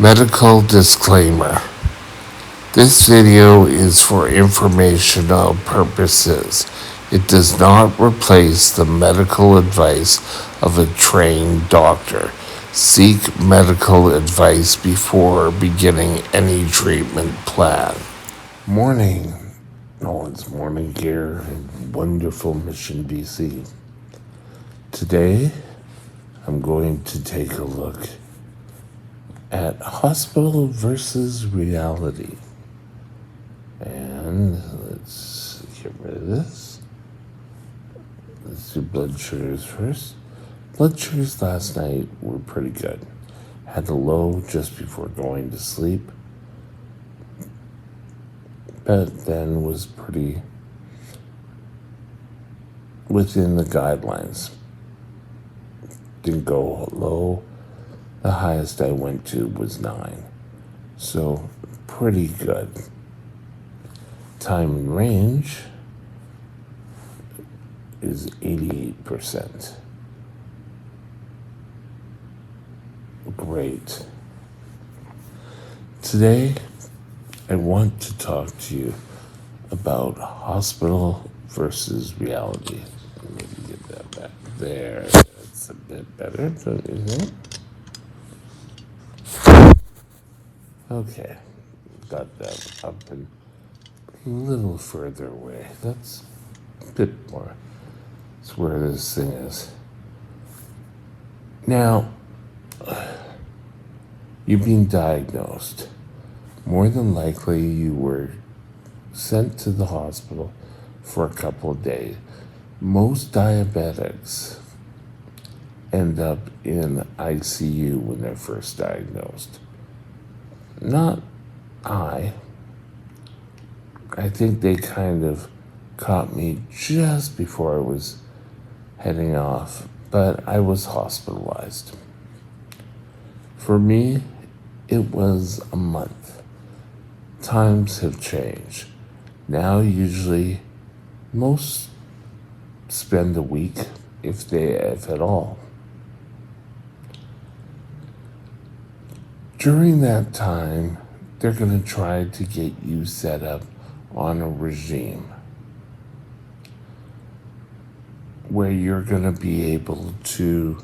Medical disclaimer. This video is for informational purposes. It does not replace the medical advice of a trained doctor. Seek medical advice before beginning any treatment plan. Morning. Oh, it's morning here in wonderful Mission, BC. Today, I'm going to take a look at hospital versus reality. And let's get rid of this. Let's do blood sugars first. Blood sugars last night were pretty good. Had a low just before going to sleep, but then was pretty within the guidelines. Didn't go low. The highest I went to was 9. So pretty good. Time in range is 88%. Great. Today, I want to talk to you about hospital versus reality. Maybe get that back there. That's a bit better, don't you think? Okay, got that up and a little further away. That's a bit more. That's where this thing is. Now, you've been diagnosed. More than likely, you were sent to the hospital for a couple of days. Most diabetics end up in ICU when they're first diagnosed. Not I think they kind of caught me just before I was heading off, but I was hospitalized. For me, it was a month. Times have changed. Now, usually, most spend a week, if at all. During that time, they're going to try to get you set up on a regime where you're going to be able to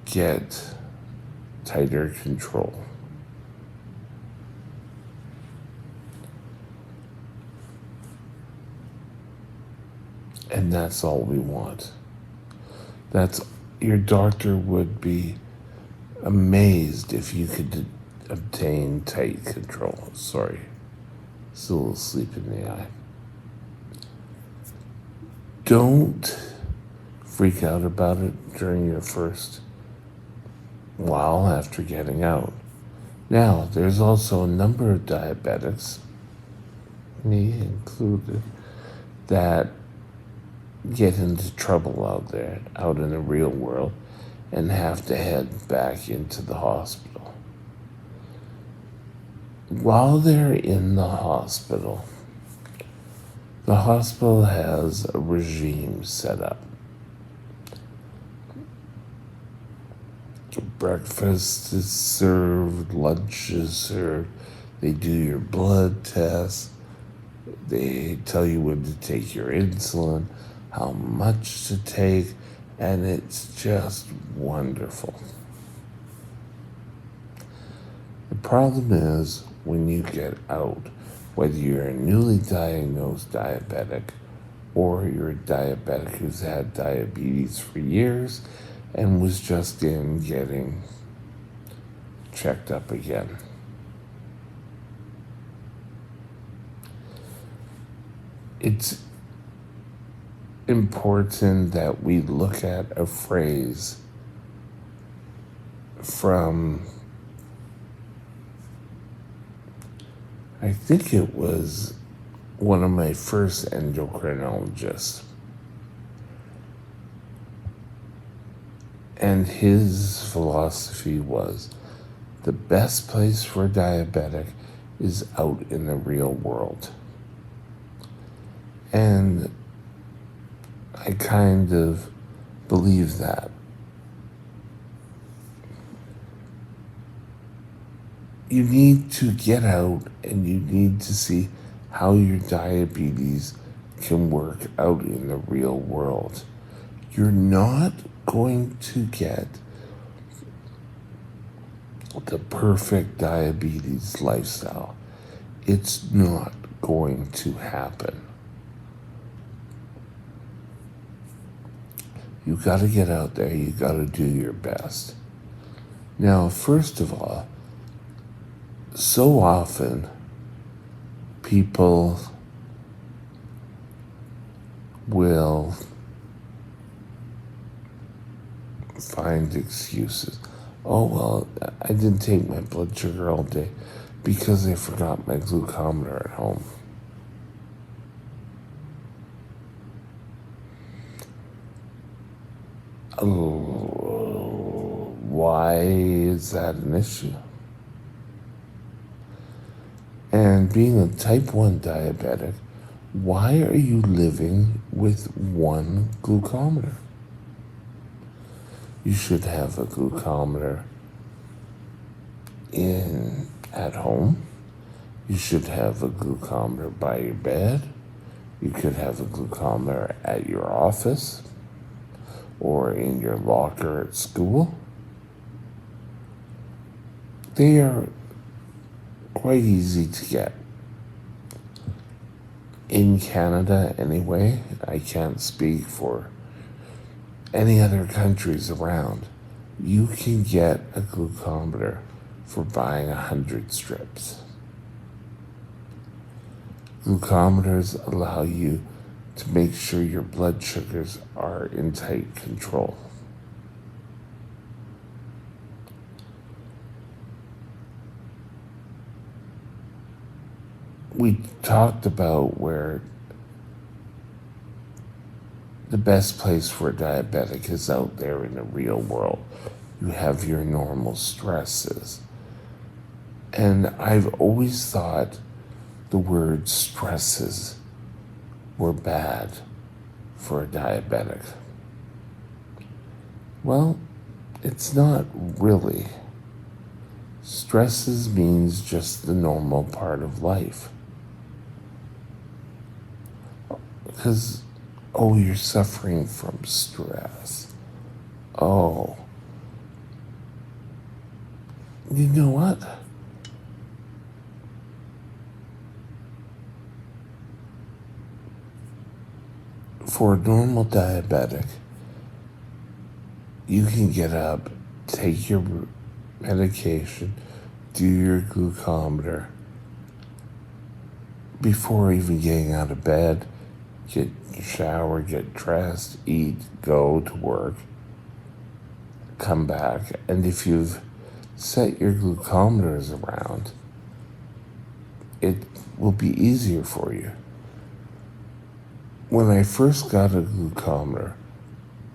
get tighter control. And that's all we want. Your doctor would be amazed if you could obtain tight control. Sorry, still a little sleep in the eye. Don't freak out about it during your first while after getting out. Now, there's also a number of diabetics, me included, that get into trouble out in the real world, and have to head back into the hospital. While they're in the hospital has a regime set up. Breakfast is served, lunch is served, they do your blood tests, they tell you when to take your insulin, how much to take, and it's just wonderful. The problem is when you get out, whether you're a newly diagnosed diabetic or you're a diabetic who's had diabetes for years and was just in getting checked up again. It's important that we look at a phrase from, I think it was one of my first endocrinologists. And his philosophy was the best place for a diabetic is out in the real world. And I kind of believe that. you need to get out and you need to see how your diabetes can work out in the real world. You're not going to get the perfect diabetes lifestyle. It's not going to happen. You got to get out there, you got to do your best. Now, first of all, so often people will find excuses. Oh, well, I didn't take my blood sugar all day because I forgot my glucometer at home. Oh, why is that an issue? And being a type 1 diabetic, why are you living with one glucometer? You should have a glucometer at home. You should have a glucometer by your bed. You could have a glucometer at your office or in your locker at school. They are quite easy to get. In Canada, anyway, I can't speak for any other countries around. You can get a glucometer for buying 100 strips. Glucometers allow you to make sure your blood sugars are in tight control. We talked about where the best place for a diabetic is out there in the real world. You have your normal stresses. And I've always thought the word stresses were bad for a diabetic. Well, it's not really. Stresses means just the normal part of life. Because, oh, you're suffering from stress. Oh. You know what? For a normal diabetic, you can get up, take your medication, do your glucometer before even getting out of bed, get shower, get dressed, eat, go to work, come back, and if you've set your glucometers around, it will be easier for you. When I first got a glucometer,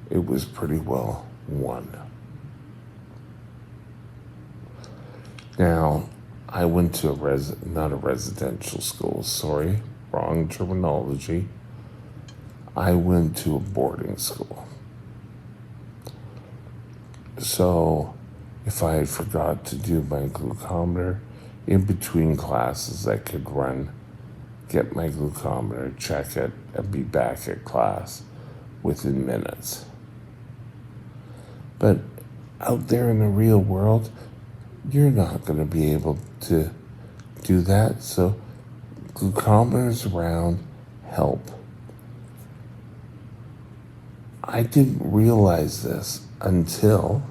it was pretty well 1. Now, I went to not a residential school, sorry, wrong terminology. I went to a boarding school. So, if I forgot to do my glucometer, in between classes I could get my glucometer, check it, and be back at class within minutes. But out there in the real world, you're not going to be able to do that. So glucometers around help. I didn't realize this until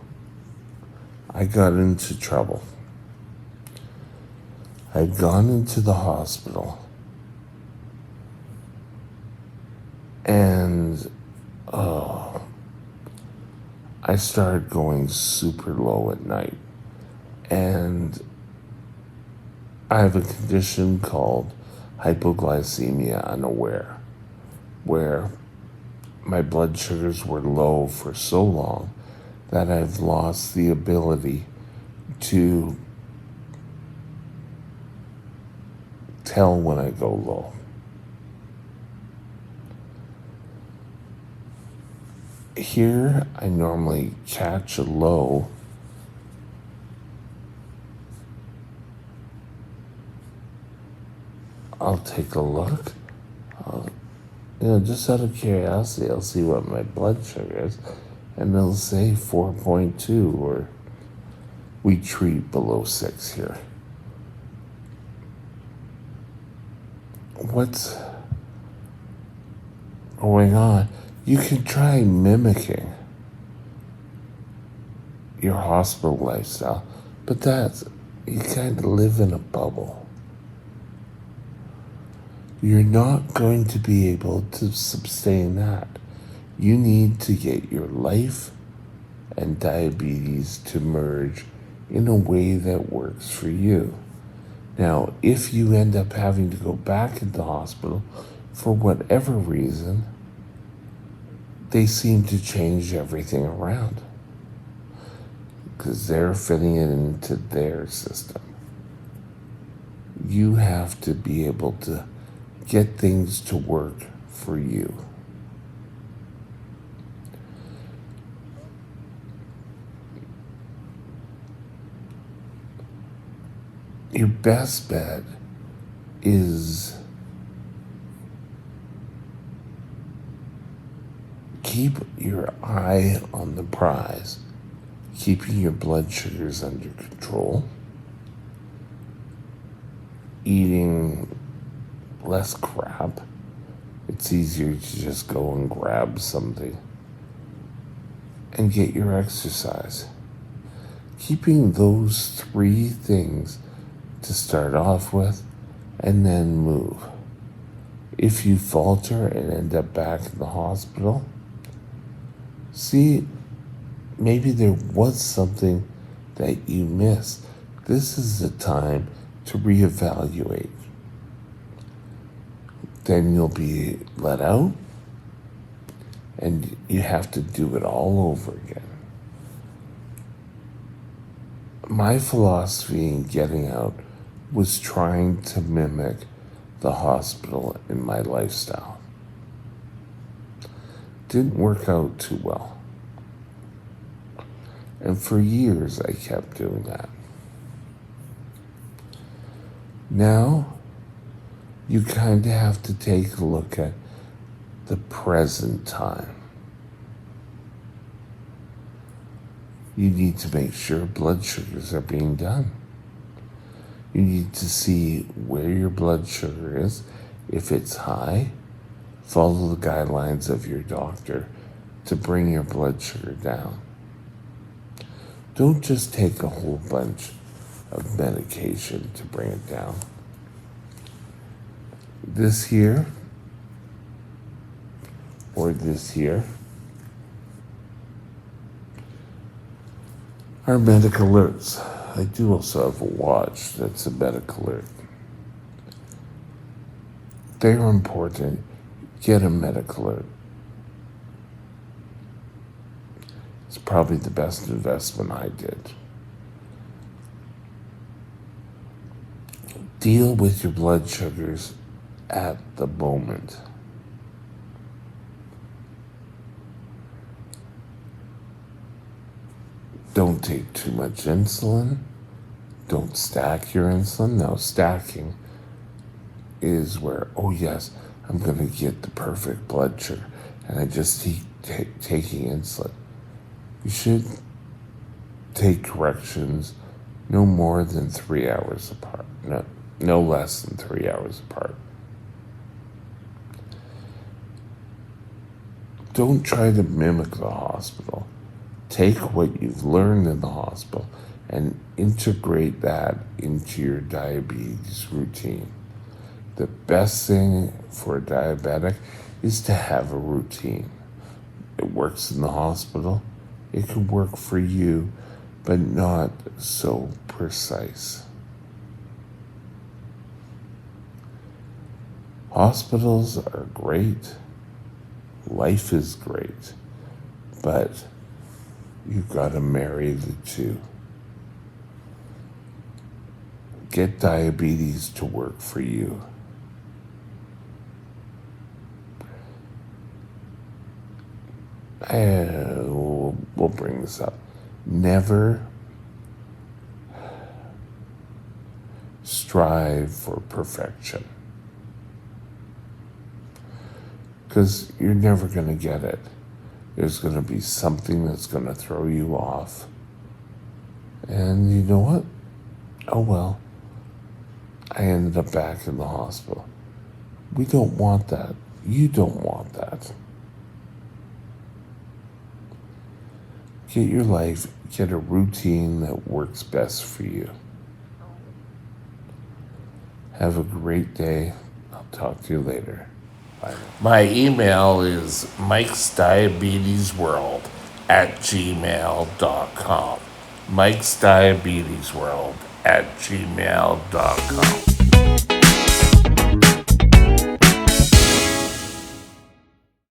I got into trouble. I'd gone into the hospital and I started going super low at night. And I have a condition called hypoglycemia unaware, where my blood sugars were low for so long that I've lost the ability to tell when I go low. Here, I normally catch a low I'll take a look. Just out of curiosity, I'll see what my blood sugar is, and it'll say 4.2, or we treat below 6 here. What's going on? You can try mimicking your hospital lifestyle, but you kind of live in a bubble. You're not going to be able to sustain that. You need to get your life and diabetes to merge in a way that works for you. Now, if you end up having to go back into the hospital for whatever reason, they seem to change everything around because they're fitting it into their system. You have to be able to get things to work for you. Your best bet is keep your eye on the prize, keeping your blood sugars under control, eating less crap. It's easier to just go and grab something, and get your exercise. Keeping those 3 things to start off with, and then move. If you falter and end up back in the hospital, see, maybe there was something that you missed. This is the time to reevaluate. Then you'll be let out, and you have to do it all over again. My philosophy in getting out was trying to mimic the hospital in my lifestyle. Didn't work out too well. And for years I kept doing that. Now, you kind of have to take a look at the present time. You need to make sure blood sugars are being done. You need to see where your blood sugar is. If it's high, follow the guidelines of your doctor to bring your blood sugar down. Don't just take a whole bunch of medication to bring it down. This here, or this here, are medical alerts. I do also have a watch that's a medical alert. They're important. Get a medical alert. It's probably the best investment I did. Deal with your blood sugars at the moment. Don't take too much insulin. Don't stack your insulin. Now, stacking is where, oh yes, I'm going to get the perfect blood sugar, and I just keep taking insulin. You should take corrections no more than 3 hours apart. No less than 3 hours apart. Don't try to mimic the hospital. Take what you've learned in the hospital and integrate that into your diabetes routine. The best thing for a diabetic is to have a routine. It works in the hospital. It can work for you, but not so precise. Hospitals are great. Life is great. But you've got to marry the two. Get diabetes to work for you. We'll bring this up. Never strive for perfection. because you're never going to get it. There's going to be something that's going to throw you off. And you know what? Oh well, I ended up back in the hospital. We don't want that. You don't want that. Get your life, get a routine that works best for you. Have a great day. I'll talk to you later. Bye. My email is mikesdiabetesworld@gmail.com. mikesdiabetesworld@gmail.com.